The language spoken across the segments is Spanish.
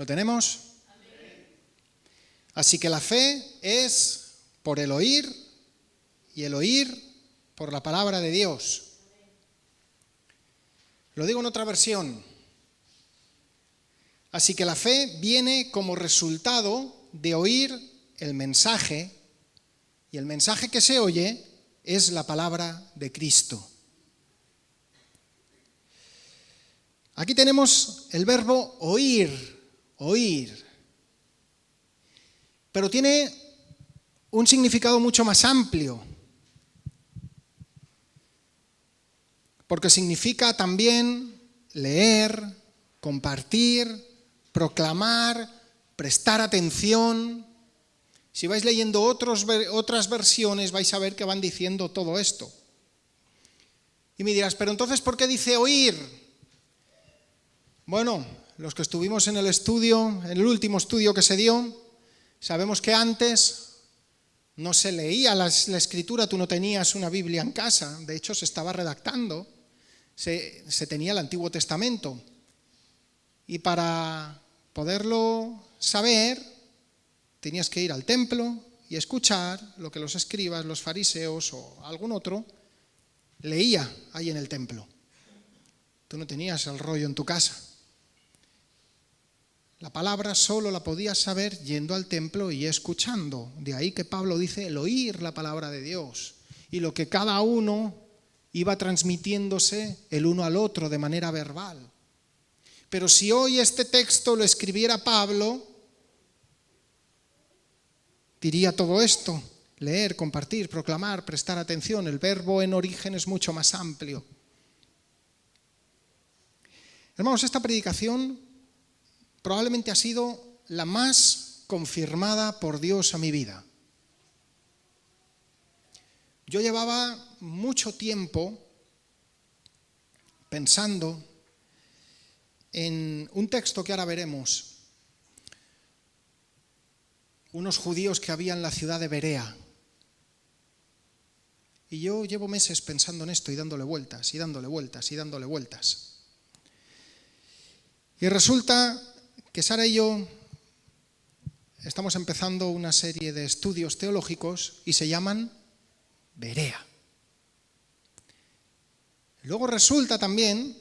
tenemos? Así que la fe es por el oír y el oír por la palabra de Dios. Lo digo en otra versión. Así que la fe viene como resultado de oír el mensaje, y el mensaje que se oye es la palabra de Cristo. Aquí tenemos el verbo oír, oír. Pero tiene un significado mucho más amplio, porque significa también leer, compartir, proclamar, prestar atención. Si vais leyendo otras versiones vais a ver que van diciendo todo esto. Y me dirás, pero entonces ¿por qué dice oír? Bueno, los que estuvimos en el estudio, en el último estudio que se dio, sabemos que antes no se leía la escritura, tú no tenías una Biblia en casa, de hecho se estaba redactando, se tenía el Antiguo Testamento. Y para poderlo saber, tenías que ir al templo y escuchar lo que los escribas, los fariseos o algún otro leía ahí en el templo. Tú no tenías el rollo en tu casa. La palabra solo la podías saber yendo al templo y escuchando. De ahí que Pablo dice el oír la palabra de Dios y lo que cada uno iba transmitiéndose el uno al otro de manera verbal. Pero si hoy este texto lo escribiera Pablo, diría todo esto: leer, compartir, proclamar, prestar atención. El verbo en origen es mucho más amplio. Hermanos, esta predicación probablemente ha sido la más confirmada por Dios a mi vida. Yo llevaba mucho tiempo pensando en un texto que ahora veremos. Unos judíos que había en la ciudad de Berea. Y yo llevo meses pensando en esto y dándole vueltas, y dándole vueltas, y dándole vueltas. Y resulta que Sara y yo estamos empezando una serie de estudios teológicos y se llaman Berea. Luego resulta también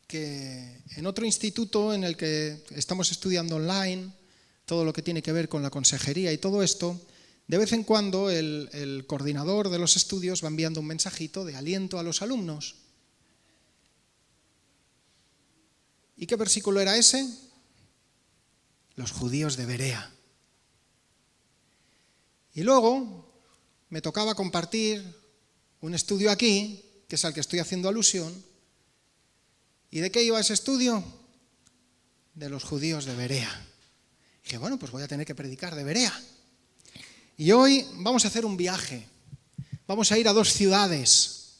que en otro instituto en el que estamos estudiando online, todo lo que tiene que ver con la consejería y todo esto, de vez en cuando el coordinador de los estudios va enviando un mensajito de aliento a los alumnos. ¿Y qué versículo era ese? Los judíos de Berea. Y luego me tocaba compartir un estudio aquí, que es al que estoy haciendo alusión. ¿Y de qué iba ese estudio? De los judíos de Berea. Dije, bueno, pues voy a tener que predicar de Berea. Y hoy vamos a hacer un viaje. Vamos a ir a 2 ciudades.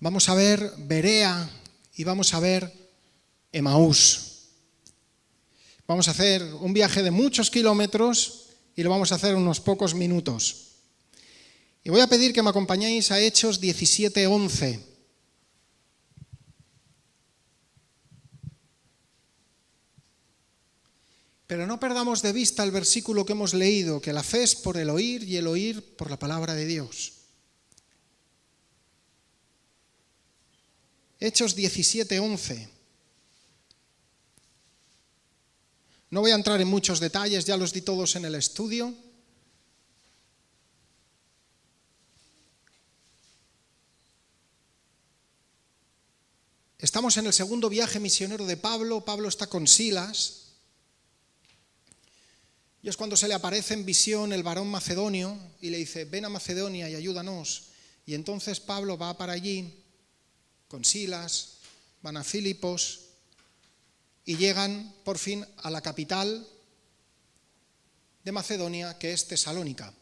Vamos a ver Berea y vamos a ver Emaús. Vamos a hacer un viaje de muchos kilómetros y lo vamos a hacer en unos pocos minutos. Y voy a pedir que me acompañéis a Hechos 17:11. Pero no perdamos de vista el versículo que hemos leído, que la fe es por el oír y el oír por la palabra de Dios. Hechos 17:11. No voy a entrar en muchos detalles, ya los di todos en el estudio. Estamos en el segundo viaje misionero de Pablo. Pablo está con Silas. Y es cuando se le aparece en visión el varón macedonio y le dice, ven a Macedonia y ayúdanos. Y entonces Pablo va para allí con Silas, van a Filipos y llegan por fin a la capital de Macedonia, que es Tesalónica.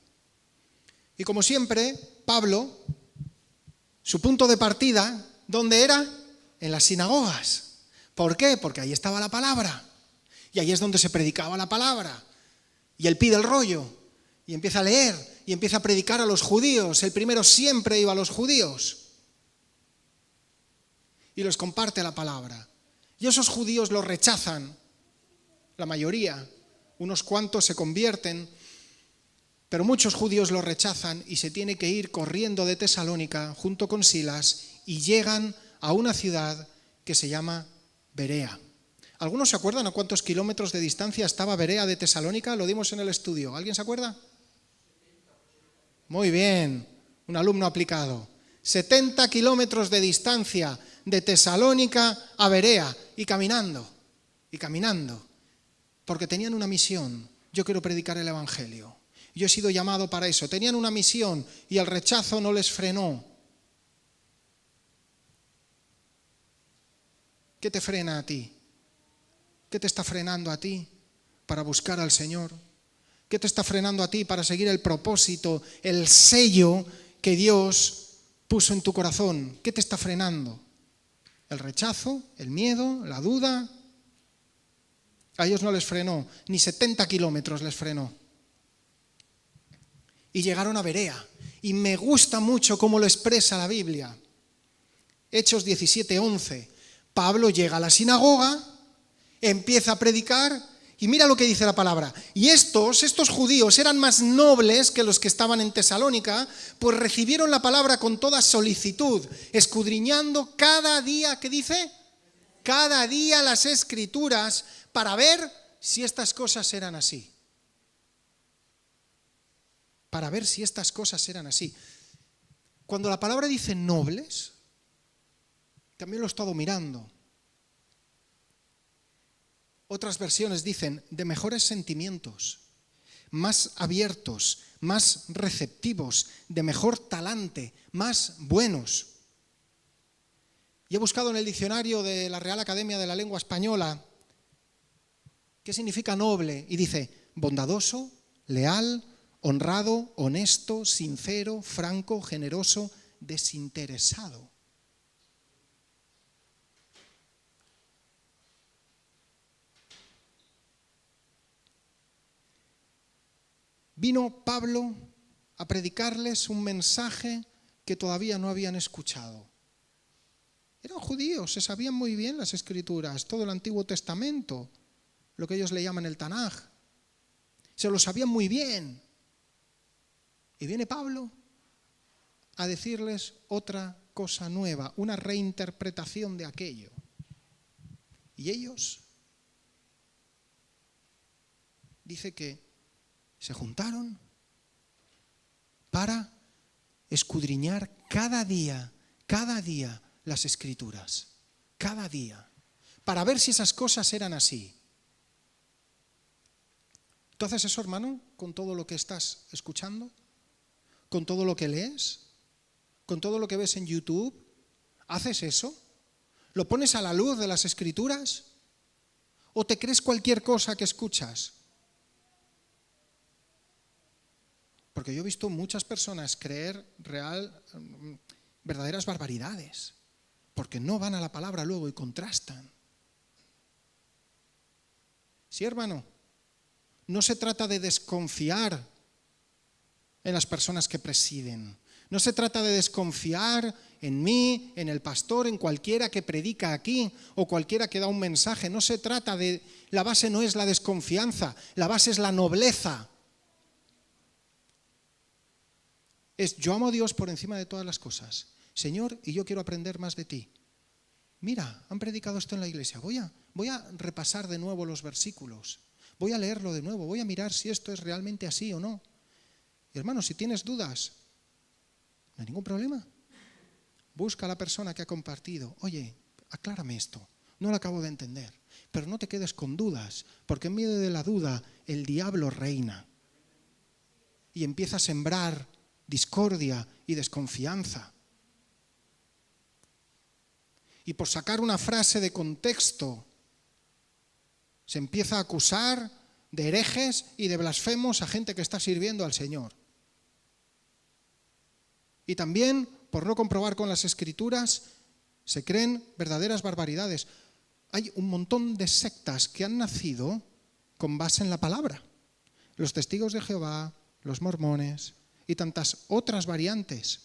Y como siempre, Pablo, su punto de partida, ¿dónde era? En las sinagogas. ¿Por qué? Porque ahí estaba la palabra. Y ahí es donde se predicaba la palabra. Y él pide el rollo y empieza a leer y empieza a predicar a los judíos. El primero siempre iba a los judíos y les comparte la palabra. Y esos judíos lo rechazan, la mayoría, unos cuantos se convierten, pero muchos judíos lo rechazan y se tiene que ir corriendo de Tesalónica junto con Silas y llegan a una ciudad que se llama Berea. ¿Algunos se acuerdan a cuántos kilómetros de distancia estaba Berea de Tesalónica? Lo dimos en el estudio. ¿Alguien se acuerda? Muy bien, un alumno aplicado. 70 kilómetros de distancia de Tesalónica a Berea y caminando, porque tenían una misión. Yo quiero predicar el Evangelio. Yo he sido llamado para eso. Tenían una misión y el rechazo no les frenó. ¿Qué te frena a ti? ¿Qué te está frenando a ti para buscar al Señor? ¿Qué te está frenando a ti para seguir el propósito, el sello que Dios puso en tu corazón? ¿Qué te está frenando? ¿El rechazo? ¿El miedo? ¿La duda? A ellos no les frenó, ni 70 kilómetros les frenó. Y llegaron a Berea. Y me gusta mucho cómo lo expresa la Biblia. Hechos 17:11. Pablo llega a la sinagoga, empieza a predicar y mira lo que dice la palabra. Y estos judíos eran más nobles que los que estaban en Tesalónica, pues recibieron la palabra con toda solicitud, escudriñando cada día, ¿qué dice? Cada día las Escrituras para ver si estas cosas eran así. Para ver si estas cosas eran así. Cuando la palabra dice nobles, también lo he estado mirando. Otras versiones dicen de mejores sentimientos, más abiertos, más receptivos, de mejor talante, más buenos. Y he buscado en el diccionario de la Real Academia de la Lengua Española qué significa noble y dice bondadoso, leal, honrado, honesto, sincero, franco, generoso, desinteresado. Vino Pablo a predicarles un mensaje que todavía no habían escuchado. Eran judíos, se sabían muy bien las Escrituras, todo el Antiguo Testamento, lo que ellos le llaman el Tanaj. Se lo sabían muy bien. Y viene Pablo a decirles otra cosa nueva, una reinterpretación de aquello. Y ellos, dice que se juntaron para escudriñar cada día las Escrituras, cada día, para ver si esas cosas eran así. ¿Tú haces eso, hermano, con todo lo que estás escuchando? ¿Con todo lo que lees? ¿Con todo lo que ves en YouTube? ¿Haces eso? ¿Lo pones a la luz de las Escrituras? ¿O te crees cualquier cosa que escuchas? Porque yo he visto muchas personas creer verdaderas barbaridades, porque no van a la palabra luego y contrastan. Sí, hermano, no se trata de desconfiar en las personas que presiden. No se trata de desconfiar en mí, en el pastor, en cualquiera que predica aquí o cualquiera que da un mensaje. No se trata de... La base no es la desconfianza, la base es la nobleza. Es yo amo a Dios por encima de todas las cosas. Señor, y yo quiero aprender más de ti. Mira, han predicado esto en la iglesia. Voy a repasar de nuevo los versículos. Voy a leerlo de nuevo. Voy a mirar si esto es realmente así o no. Y hermano, si tienes dudas, no hay ningún problema. Busca a la persona que ha compartido. Oye, aclárame esto. No lo acabo de entender. Pero no te quedes con dudas, porque en medio de la duda el diablo reina. Y empieza a sembrar discordia y desconfianza. Y por sacar una frase de contexto, se empieza a acusar de herejes y de blasfemos a gente que está sirviendo al Señor. Y también, por no comprobar con las Escrituras, se creen verdaderas barbaridades. Hay un montón de sectas que han nacido con base en la palabra. Los testigos de Jehová, los mormones y tantas otras variantes.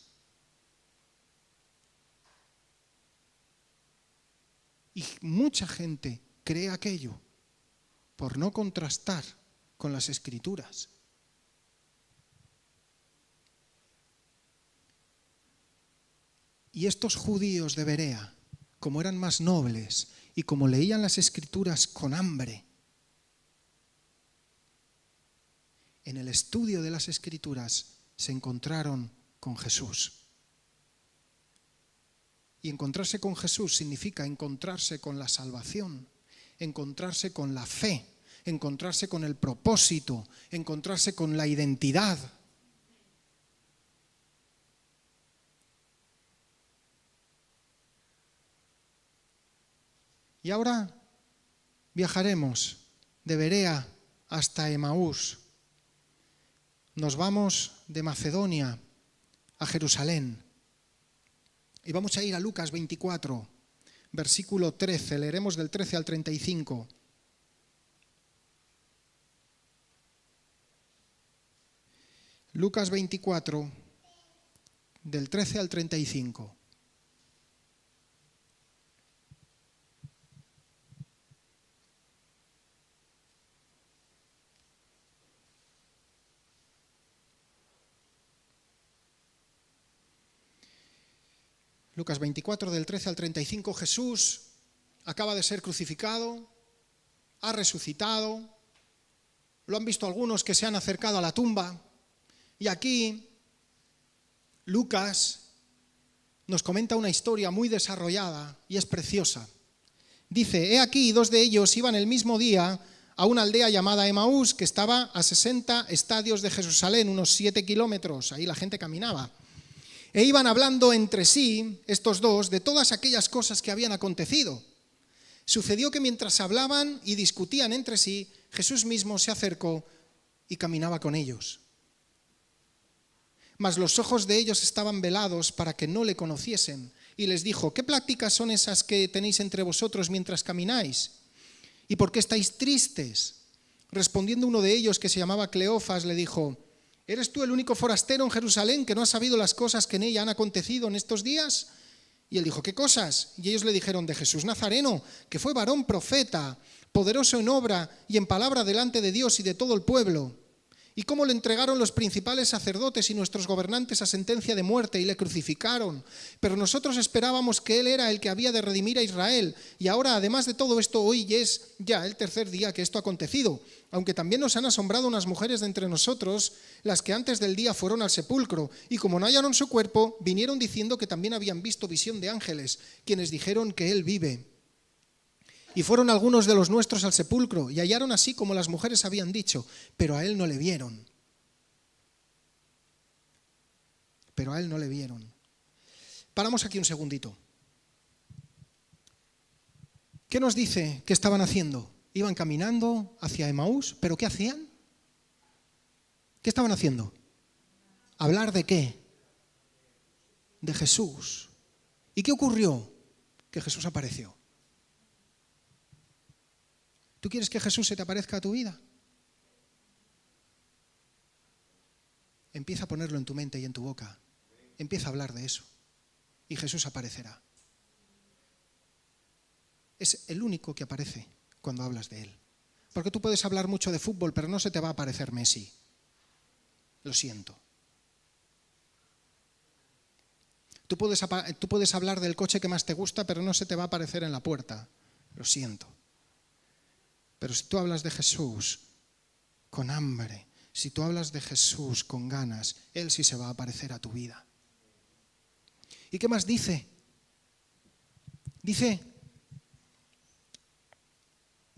Y mucha gente cree aquello por no contrastar con las Escrituras. Y estos judíos de Berea, como eran más nobles y como leían las Escrituras con hambre, en el estudio de las Escrituras se encontraron con Jesús. Y encontrarse con Jesús significa encontrarse con la salvación, encontrarse con la fe, encontrarse con el propósito, encontrarse con la identidad. Y ahora viajaremos de Berea hasta Emaús. Nos vamos de Macedonia a Jerusalén. Y vamos a ir a Lucas 24, versículo 13. Leeremos del 13 al 35. Lucas 24, del 13 al 35. Lucas 24, del 13 al 35, Jesús acaba de ser crucificado, ha resucitado, lo han visto algunos que se han acercado a la tumba, y aquí Lucas nos comenta una historia muy desarrollada y es preciosa. Dice, he aquí, dos de ellos iban el mismo día a una aldea llamada Emaús, que estaba a 60 estadios de Jerusalén, unos 7 kilómetros, ahí la gente caminaba. E iban hablando entre sí, estos dos, de todas aquellas cosas que habían acontecido. Sucedió que mientras hablaban y discutían entre sí, Jesús mismo se acercó y caminaba con ellos. Mas los ojos de ellos estaban velados para que no le conociesen. Y les dijo, ¿qué pláticas son esas que tenéis entre vosotros mientras camináis? ¿Y por qué estáis tristes? Respondiendo uno de ellos, que se llamaba Cleofas, le dijo, ¿eres tú el único forastero en Jerusalén que no ha sabido las cosas que en ella han acontecido en estos días? Y él dijo, ¿qué cosas? Y ellos le dijeron, de Jesús Nazareno, que fue varón profeta, poderoso en obra y en palabra delante de Dios y de todo el pueblo. Y cómo le entregaron los principales sacerdotes y nuestros gobernantes a sentencia de muerte y le crucificaron. Pero nosotros esperábamos que él era el que había de redimir a Israel. Y ahora, además de todo esto, hoy es ya el tercer día que esto ha acontecido. Aunque también nos han asombrado unas mujeres de entre nosotros, las que antes del día fueron al sepulcro. Y como no hallaron su cuerpo, vinieron diciendo que también habían visto visión de ángeles, quienes dijeron que él vive. Y fueron algunos de los nuestros al sepulcro y hallaron así como las mujeres habían dicho, pero a él no le vieron. Pero a él no le vieron. Paramos aquí un segundito. ¿Qué nos dice que estaban haciendo? Iban caminando hacia Emaús, ¿pero qué hacían? ¿Qué estaban haciendo? ¿Hablar de qué? De Jesús. ¿Y qué ocurrió? Que Jesús apareció. ¿Tú quieres que Jesús se te aparezca a tu vida? Empieza a ponerlo en tu mente y en tu boca. Empieza a hablar de eso. Y Jesús aparecerá. Es el único que aparece cuando hablas de él. Porque tú puedes hablar mucho de fútbol, pero no se te va a aparecer Messi. Lo siento. Tú puedes hablar del coche que más te gusta, pero no se te va a aparecer en la puerta. Lo siento. Pero si tú hablas de Jesús con hambre, si tú hablas de Jesús con ganas, Él sí se va a aparecer a tu vida. ¿Y qué más dice? Dice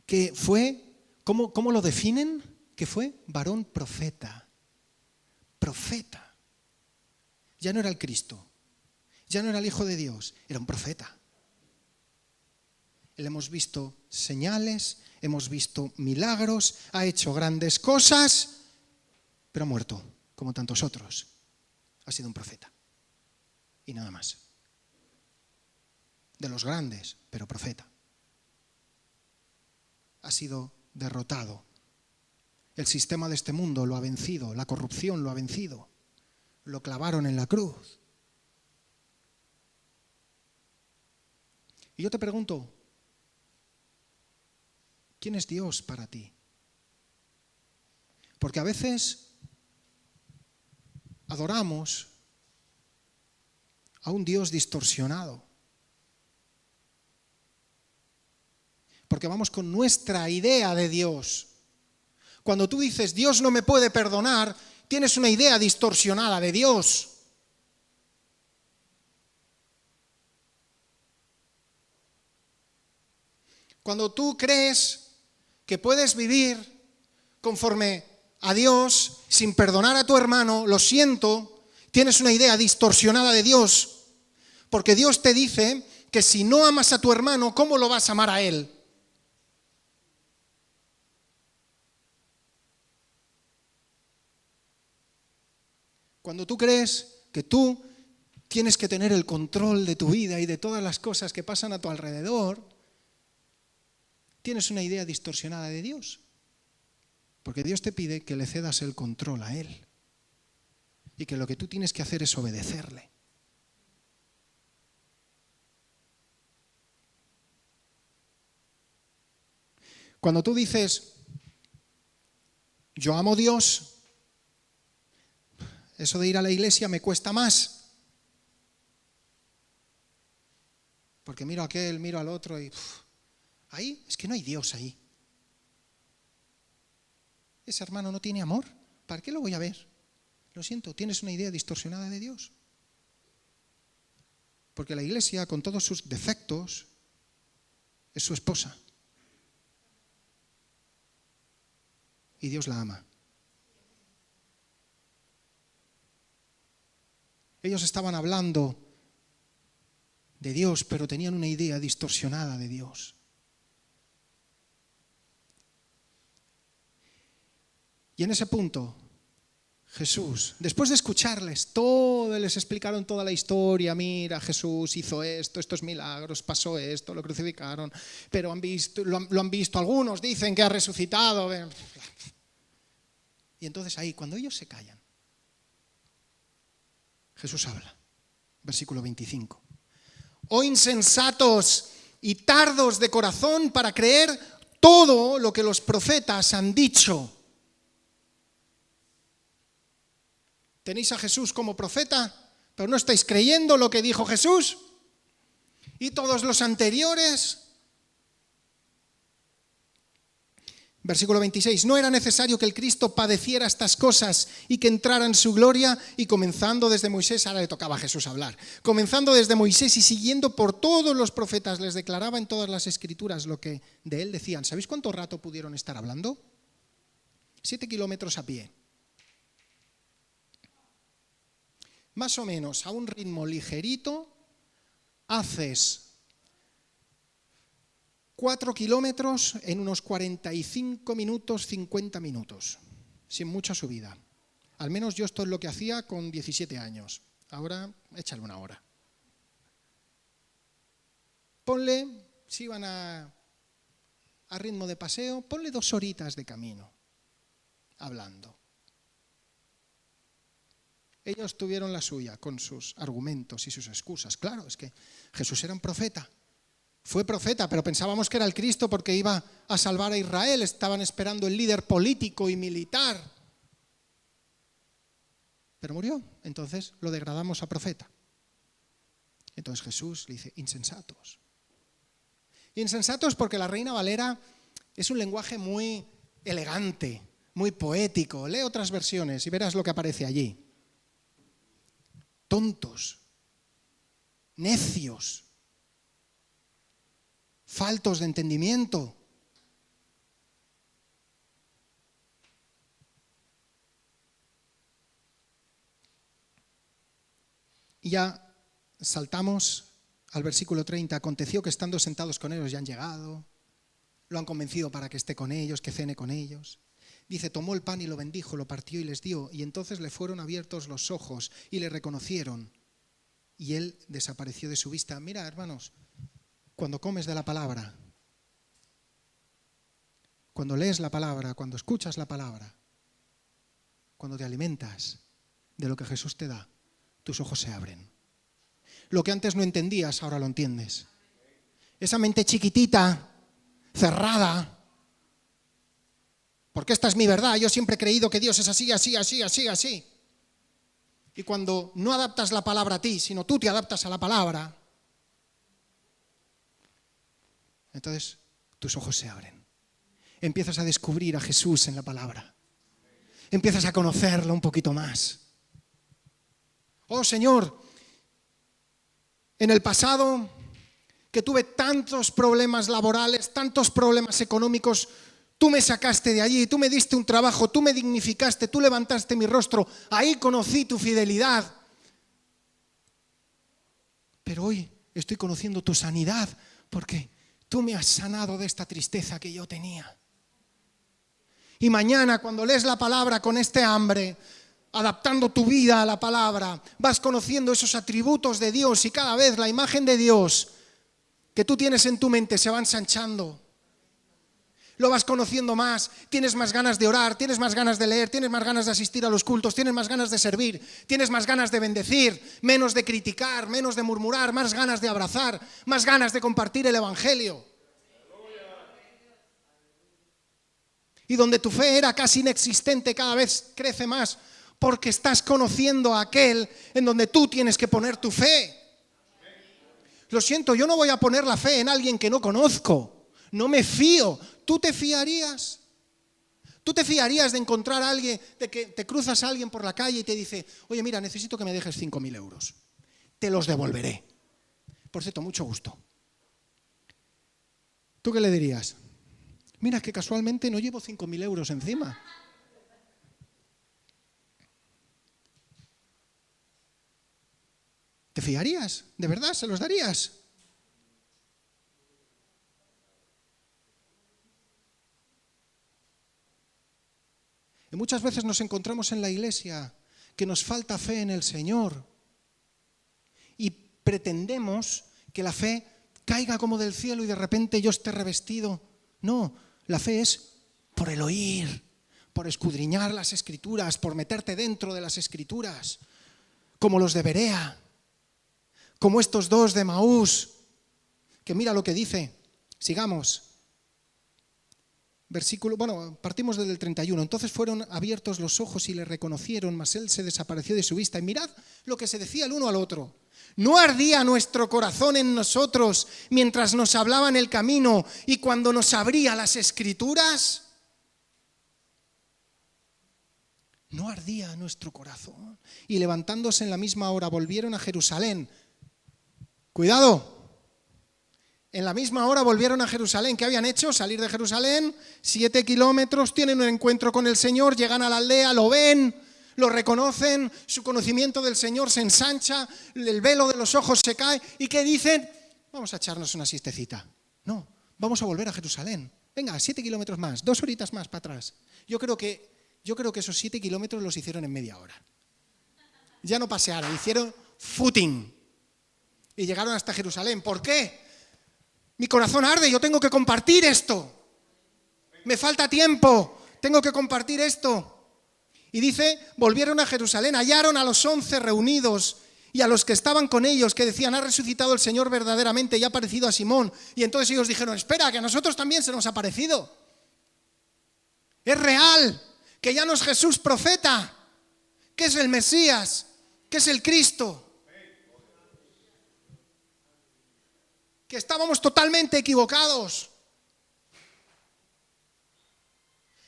que fue, ¿cómo lo definen? Que fue varón profeta. Profeta. Ya no era el Cristo, ya no era el Hijo de Dios, era un profeta. Le hemos visto señales, hemos visto milagros, ha hecho grandes cosas, pero ha muerto, como tantos otros. Ha sido un profeta. Y nada más. De los grandes, pero profeta. Ha sido derrotado. El sistema de este mundo lo ha vencido, la corrupción lo ha vencido. Lo clavaron en la cruz. Y yo te pregunto, ¿Quién es Dios para ti? Porque a veces adoramos a un Dios distorsionado. Porque vamos con nuestra idea de Dios. Cuando tú dices, Dios no me puede perdonar, tienes una idea distorsionada de Dios. Cuando tú crees que puedes vivir conforme a Dios sin perdonar a tu hermano, lo siento, tienes una idea distorsionada de Dios. Porque Dios te dice que si no amas a tu hermano, ¿cómo lo vas a amar a él? Cuando tú crees que tú tienes que tener el control de tu vida y de todas las cosas que pasan a tu alrededor, tienes una idea distorsionada de Dios. Porque Dios te pide que le cedas el control a Él. Y que lo que tú tienes que hacer es obedecerle. Cuando tú dices, yo amo a Dios, eso de ir a la iglesia me cuesta más. Porque miro a aquel, miro al otro y ahí es que no hay Dios ahí. Ese hermano no tiene amor. ¿Para qué lo voy a ver? Lo siento, tienes una idea distorsionada de Dios. Porque la iglesia, con todos sus defectos, es su esposa. Y Dios la ama. Ellos estaban hablando de Dios, pero tenían una idea distorsionada de Dios. Y en ese punto, Jesús, después de escucharles todo, les explicaron toda la historia, mira, Jesús hizo esto, estos milagros, pasó esto, lo crucificaron, pero lo han visto, algunos dicen que ha resucitado. Y entonces ahí, cuando ellos se callan, Jesús habla, versículo 25. Oh insensatos y tardos de corazón para creer todo lo que los profetas han dicho. Tenéis a Jesús como profeta, pero no estáis creyendo lo que dijo Jesús. Y todos los anteriores. Versículo 26. No era necesario que el Cristo padeciera estas cosas y que entrara en su gloria. Y comenzando desde Moisés, ahora le tocaba a Jesús hablar. Comenzando desde Moisés y siguiendo por todos los profetas, les declaraba en todas las escrituras lo que de él decían. ¿Sabéis cuánto rato pudieron estar hablando? 7 kilómetros a pie. Más o menos a un ritmo ligerito, haces 4 kilómetros en unos 45 minutos, 50 minutos, sin mucha subida. Al menos yo esto es lo que hacía con 17 años. Ahora, échale una hora. Ponle, si iban a ritmo de paseo, ponle 2 horitas de camino, hablando. Ellos tuvieron la suya con sus argumentos y sus excusas. Claro, es que Jesús era un profeta. Fue profeta, pero pensábamos que era el Cristo porque iba a salvar a Israel. Estaban esperando el líder político y militar. Pero murió. Entonces lo degradamos a profeta. Entonces Jesús le dice, insensatos. Insensatos porque la Reina Valera es un lenguaje muy elegante, muy poético. Lee otras versiones y verás lo que aparece allí. Tontos, necios, faltos de entendimiento. Y ya saltamos al versículo 30. Aconteció que estando sentados con ellos, ya han llegado, lo han convencido para que esté con ellos, que cene con ellos. Dice, tomó el pan y lo bendijo, lo partió y les dio, y entonces le fueron abiertos los ojos y le reconocieron. Y él desapareció de su vista. Mira, hermanos, cuando comes de la palabra, cuando lees la palabra, cuando escuchas la palabra, cuando te alimentas de lo que Jesús te da, tus ojos se abren. Lo que antes no entendías, ahora lo entiendes. Esa mente chiquitita, cerrada, porque esta es mi verdad, yo siempre he creído que Dios es así, así, así, así, así. Y cuando no adaptas la palabra a ti, sino tú te adaptas a la palabra, entonces tus ojos se abren. Empiezas a descubrir a Jesús en la palabra. Empiezas a conocerlo un poquito más. Oh Señor, en el pasado que tuve tantos problemas laborales, tantos problemas económicos, tú me sacaste de allí, tú me diste un trabajo, tú me dignificaste, tú levantaste mi rostro, ahí conocí tu fidelidad. Pero hoy estoy conociendo tu sanidad porque tú me has sanado de esta tristeza que yo tenía. Y mañana cuando lees la palabra con este hambre, adaptando tu vida a la palabra, vas conociendo esos atributos de Dios y cada vez la imagen de Dios que tú tienes en tu mente se va ensanchando. Lo vas conociendo más, tienes más ganas de orar, tienes más ganas de leer, tienes más ganas de asistir a los cultos, tienes más ganas de servir, tienes más ganas de bendecir, menos de criticar, menos de murmurar, más ganas de abrazar, más ganas de compartir el Evangelio. Y donde tu fe era casi inexistente, cada vez crece más, porque estás conociendo a aquel en donde tú tienes que poner tu fe. Lo siento, yo no voy a poner la fe en alguien que no conozco, no me fío. ¿Tú te fiarías? ¿Tú te fiarías de encontrar a alguien, de que te cruzas a alguien por la calle y te dice, oye, mira, necesito que me dejes 5.000 euros, te los devolveré? Por cierto, mucho gusto. ¿Tú qué le dirías? Mira, que casualmente no llevo 5.000 euros encima. ¿Te fiarías? ¿De verdad se los darías? Y muchas veces nos encontramos en la iglesia que nos falta fe en el Señor y pretendemos que la fe caiga como del cielo y de repente yo esté revestido. No, la fe es por el oír, por escudriñar las Escrituras, por meterte dentro de las Escrituras, como los de Berea, como estos dos de Maús, que mira lo que dice. Sigamos. Partimos desde el 31. Entonces fueron abiertos los ojos y le reconocieron, mas él se desapareció de su vista. Y mirad lo que se decía el uno al otro. ¿No ardía nuestro corazón en nosotros mientras nos hablaba en el camino y cuando nos abría las Escrituras? No ardía nuestro corazón. Y levantándose en la misma hora volvieron a Jerusalén. Cuidado. En la misma hora volvieron a Jerusalén. ¿Qué habían hecho? Salir de Jerusalén, 7 kilómetros, tienen un encuentro con el Señor, llegan a la aldea, lo ven, lo reconocen, su conocimiento del Señor se ensancha, el velo de los ojos se cae. ¿Y qué dicen? Vamos a echarnos una siestecita. No, vamos a volver a Jerusalén. Venga, 7 kilómetros más, 2 horitas más para atrás. Yo creo que esos 7 kilómetros los hicieron en media hora. Ya no pasearon, hicieron footing. Y llegaron hasta Jerusalén. ¿Por qué? Mi corazón arde, yo tengo que compartir esto. Me falta tiempo, tengo que compartir esto. Y dice, volvieron a Jerusalén, hallaron a los 11 reunidos y a los que estaban con ellos, que decían, ha resucitado el Señor verdaderamente y ha aparecido a Simón. Y entonces ellos dijeron, espera, que a nosotros también se nos ha aparecido. Es real, que ya no es Jesús profeta, que es el Mesías, que es el Cristo. Que estábamos totalmente equivocados.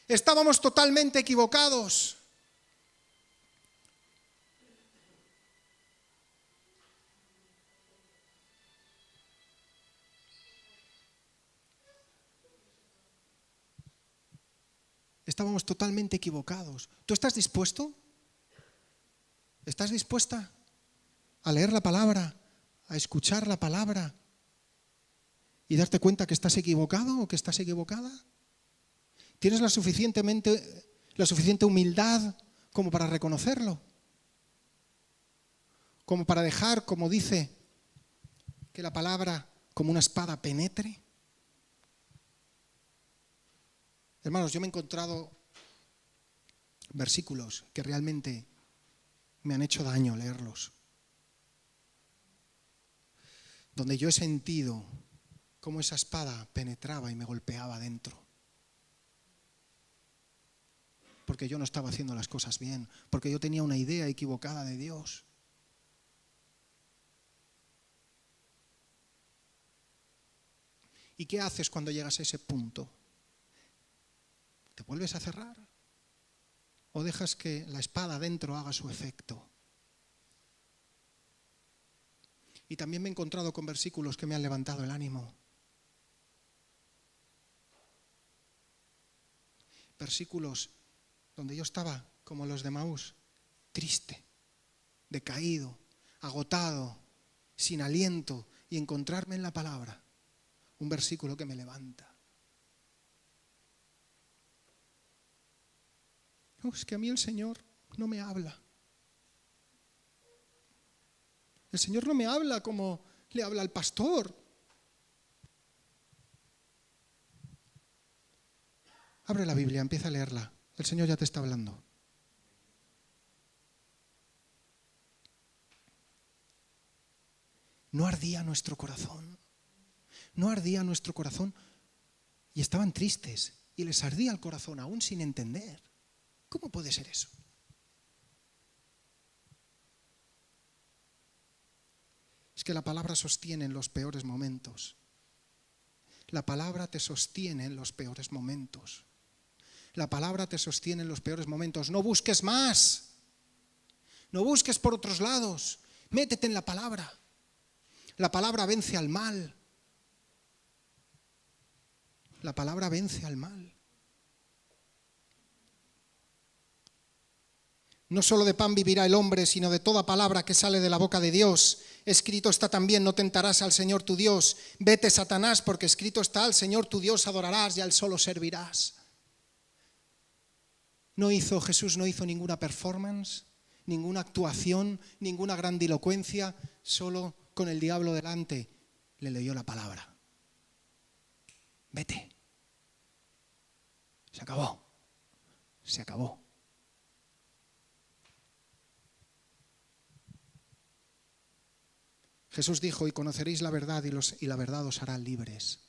Estábamos totalmente equivocados. Estábamos totalmente equivocados. ¿Tú estás dispuesto? ¿Estás dispuesta a leer la palabra, a escuchar la palabra y darte cuenta que estás equivocado o que estás equivocada? ¿Tienes la suficiente humildad como para reconocerlo? Como para dejar, como dice, que la palabra como una espada penetre. Hermanos, yo me he encontrado versículos que realmente me han hecho daño leerlos, donde yo he sentido cómo esa espada penetraba y me golpeaba dentro. porque yo no estaba haciendo las cosas bien, porque yo tenía una idea equivocada de Dios. ¿Y qué haces cuando llegas a ese punto? ¿Te vuelves a cerrar? ¿O dejas que la espada dentro haga su efecto? Y también me he encontrado con versículos que me han levantado el ánimo. Versículos donde yo estaba, como los de Maús, triste, decaído, agotado, sin aliento, y encontrarme en la palabra un versículo que me levanta. No, es que a mí el Señor no me habla. El Señor no me habla como le habla al pastor. Abre la Biblia, empieza a leerla. El Señor ya te está hablando. No ardía nuestro corazón. No ardía nuestro corazón. Y estaban tristes. Y les ardía el corazón aún sin entender. ¿Cómo puede ser eso? Es que la palabra sostiene en los peores momentos. La palabra te sostiene en los peores momentos. La palabra te sostiene en los peores momentos. No busques más. No busques por otros lados. Métete en la palabra. La palabra vence al mal. La palabra vence al mal. No solo de pan vivirá el hombre, sino de toda palabra que sale de la boca de Dios. Escrito está también, no tentarás al Señor tu Dios. Vete, Satanás, porque escrito está, al Señor tu Dios adorarás y al solo servirás. Jesús no hizo ninguna performance, ninguna actuación, ninguna grandilocuencia, solo con el diablo delante le leyó la palabra. Vete. Se acabó. Se acabó. Jesús dijo, y conoceréis la verdad y la verdad os hará libres.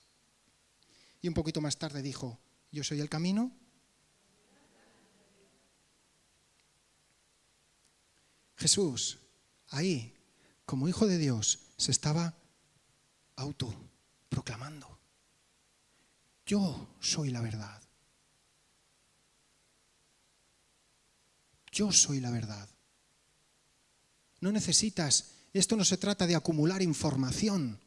Y un poquito más tarde dijo, yo soy el camino. Jesús, ahí, como hijo de Dios, se estaba autoproclamando. Yo soy la verdad. Yo soy la verdad. No necesitas, esto no se trata de acumular información.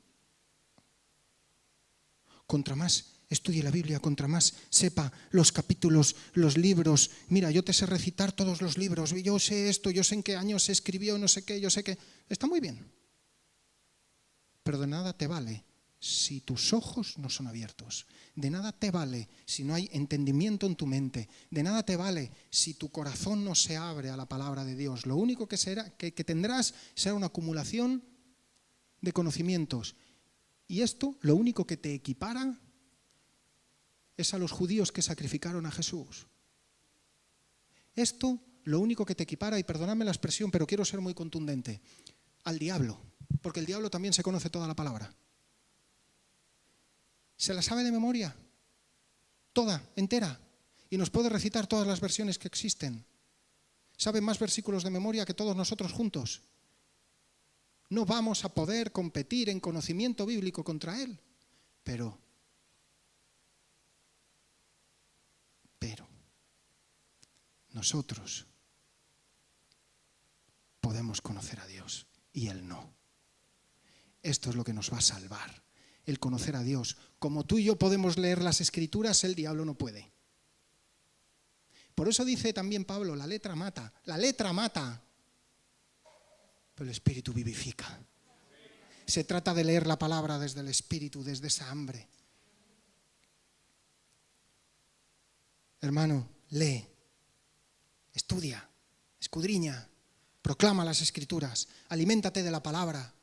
Contra más estudie la Biblia, contra más sepa los capítulos, los libros. Mira, yo te sé recitar todos los libros, yo sé esto, yo sé en qué año se escribió, no sé qué, yo sé qué. Está muy bien. Pero de nada te vale si tus ojos no son abiertos. De nada te vale si no hay entendimiento en tu mente. De nada te vale si tu corazón no se abre a la palabra de Dios. Lo único que tendrás será una acumulación de conocimientos. Y esto, lo único que te equipara es a los judíos que sacrificaron a Jesús. Esto, lo único que te equipara, y perdonadme la expresión, pero quiero ser muy contundente, al diablo, porque el diablo también se conoce toda la palabra. Se la sabe de memoria, toda, entera, y nos puede recitar todas las versiones que existen. Sabe más versículos de memoria que todos nosotros juntos. No vamos a poder competir en conocimiento bíblico contra él, pero nosotros podemos conocer a Dios y él no. Esto es lo que nos va a salvar, el conocer a Dios. Como tú y yo podemos leer las Escrituras, el diablo no puede. Por eso dice también Pablo, la letra mata, pero el Espíritu vivifica. Se trata de leer la palabra desde el Espíritu, desde esa hambre. Hermano, lee, estudia, escudriña, proclama las Escrituras, aliméntate de la palabra.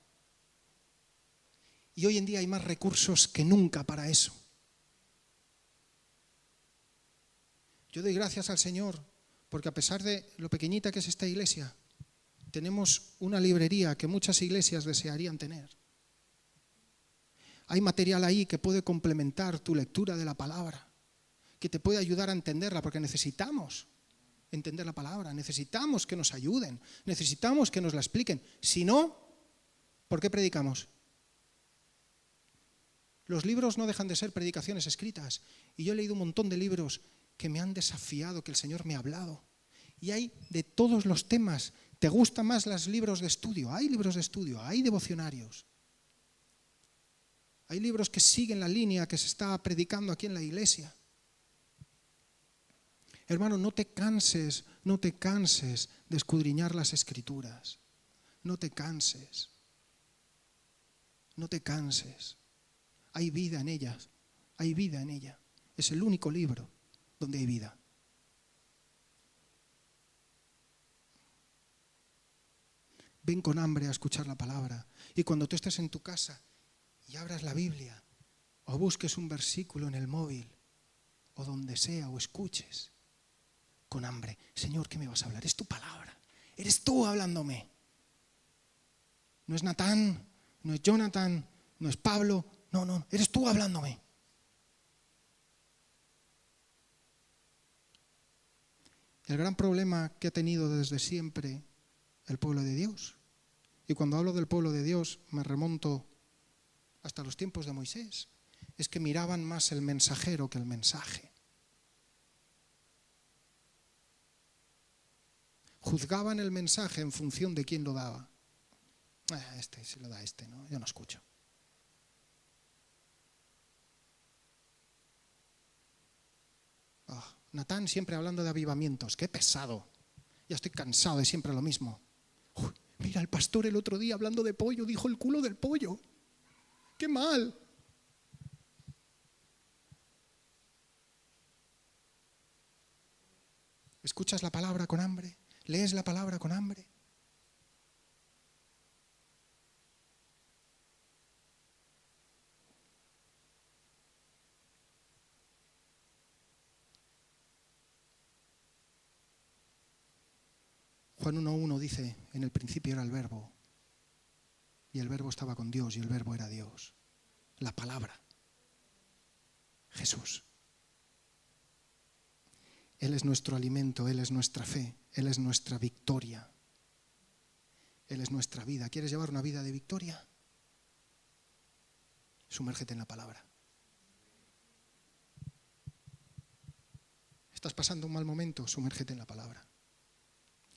Y hoy en día hay más recursos que nunca para eso. Yo doy gracias al Señor porque a pesar de lo pequeñita que es esta iglesia, tenemos una librería que muchas iglesias desearían tener. Hay material ahí que puede complementar tu lectura de la palabra, que te puede ayudar a entenderla, porque necesitamos entender la palabra, necesitamos que nos ayuden, necesitamos que nos la expliquen. Si no, ¿por qué predicamos? Los libros no dejan de ser predicaciones escritas. Y yo he leído un montón de libros que me han desafiado, que el Señor me ha hablado. Y hay de todos los temas. ¿Te gustan más los libros de estudio? Hay libros de estudio, hay devocionarios. Hay libros que siguen la línea que se está predicando aquí en la iglesia. Hermano, no te canses de escudriñar las Escrituras. No te canses. No te canses. Hay vida en ellas. Hay vida en ella. Es el único libro donde hay vida. Ven con hambre a escuchar la palabra. Y cuando tú estés en tu casa y abras la Biblia, o busques un versículo en el móvil, o donde sea, o escuches, con hambre. Señor, ¿qué me vas a hablar? Es tu palabra. Eres tú hablándome. No es Natán, no es Jonathan, no es Pablo. No, eres tú hablándome. El gran problema que ha tenido desde siempre el pueblo de Dios, y cuando hablo del pueblo de Dios me remonto hasta los tiempos de Moisés, es que miraban más el mensajero que el mensaje. Juzgaban el mensaje en función de quién lo daba. Este se lo da este, ¿no? Yo no escucho. Natán siempre hablando de avivamientos. ¡Qué pesado! Ya estoy cansado de siempre lo mismo. Mira, el pastor el otro día hablando de pollo dijo el culo del pollo. ¡Qué mal! ¿Escuchas la palabra con hambre? ¿Lees la palabra con hambre? Juan 1:1 dice, en el principio era el verbo, y el verbo estaba con Dios, y el verbo era Dios. La palabra, Jesús. Él es nuestro alimento, Él es nuestra fe, Él es nuestra victoria, Él es nuestra vida. ¿Quieres llevar una vida de victoria? Sumérgete en la palabra. ¿Estás pasando un mal momento? Sumérgete en la palabra.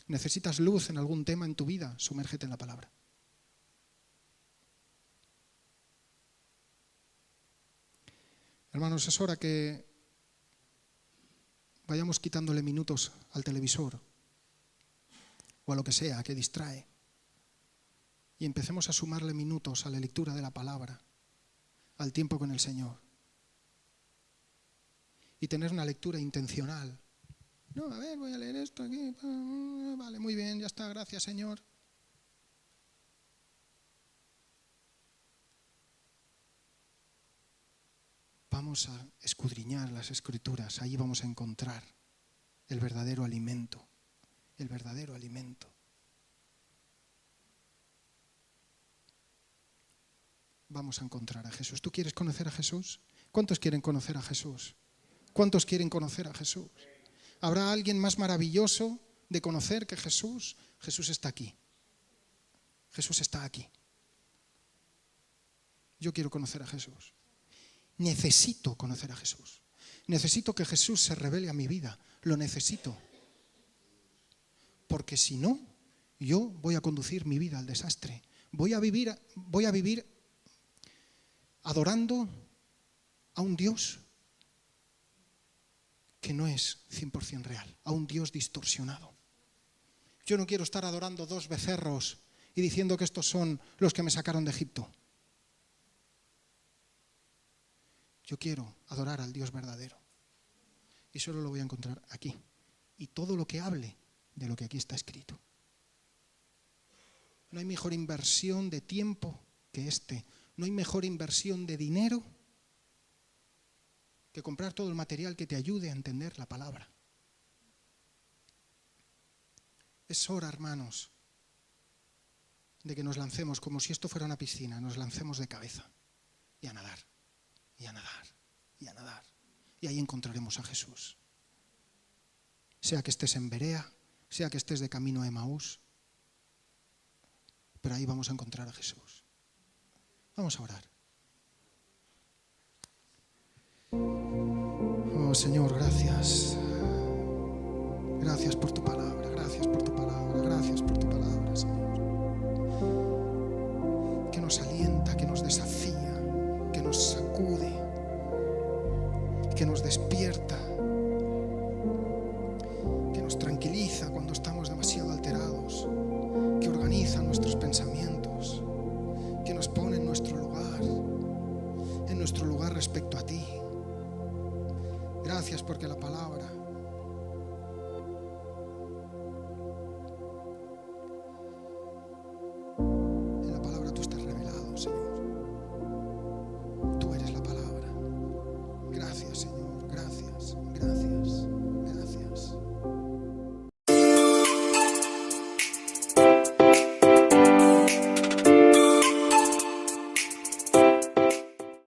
¿Necesitas luz en algún tema en tu vida? Sumérgete en la palabra. Hermanos, es hora que vayamos quitándole minutos al televisor o a lo que sea que distrae y empecemos a sumarle minutos a la lectura de la palabra, al tiempo con el Señor y tener una lectura intencional. No, a ver, voy a leer esto aquí. Vale, muy bien, ya está, gracias, Señor. Vamos a escudriñar las Escrituras, ahí vamos a encontrar el verdadero alimento, el verdadero alimento. Vamos a encontrar a Jesús. ¿Tú quieres conocer a Jesús? ¿Cuántos quieren conocer a Jesús? ¿Cuántos quieren conocer a Jesús? ¿Habrá alguien más maravilloso de conocer que Jesús? Jesús está aquí. Jesús está aquí. Yo quiero conocer a Jesús. Necesito conocer a Jesús. Necesito que Jesús se revele a mi vida. Lo necesito. Porque si no, yo voy a conducir mi vida al desastre. Voy a vivir adorando a un Dios que no es 100% real, a un Dios distorsionado. Yo no quiero estar adorando 2 becerros y diciendo que estos son los que me sacaron de Egipto. Yo quiero adorar al Dios verdadero. Y solo lo voy a encontrar aquí. Y todo lo que hable de lo que aquí está escrito. No hay mejor inversión de tiempo que este. No hay mejor inversión de dinero que comprar todo el material que te ayude a entender la palabra. Es hora, hermanos, de que nos lancemos como si esto fuera una piscina, nos lancemos de cabeza y a nadar, y a nadar, y a nadar. Y ahí encontraremos a Jesús. sea que estés en Berea, sea que estés de camino a Emaús, pero ahí vamos a encontrar a Jesús. Vamos a orar. Oh Señor, gracias. Gracias por tu palabra, gracias por tu palabra, gracias por tu palabra.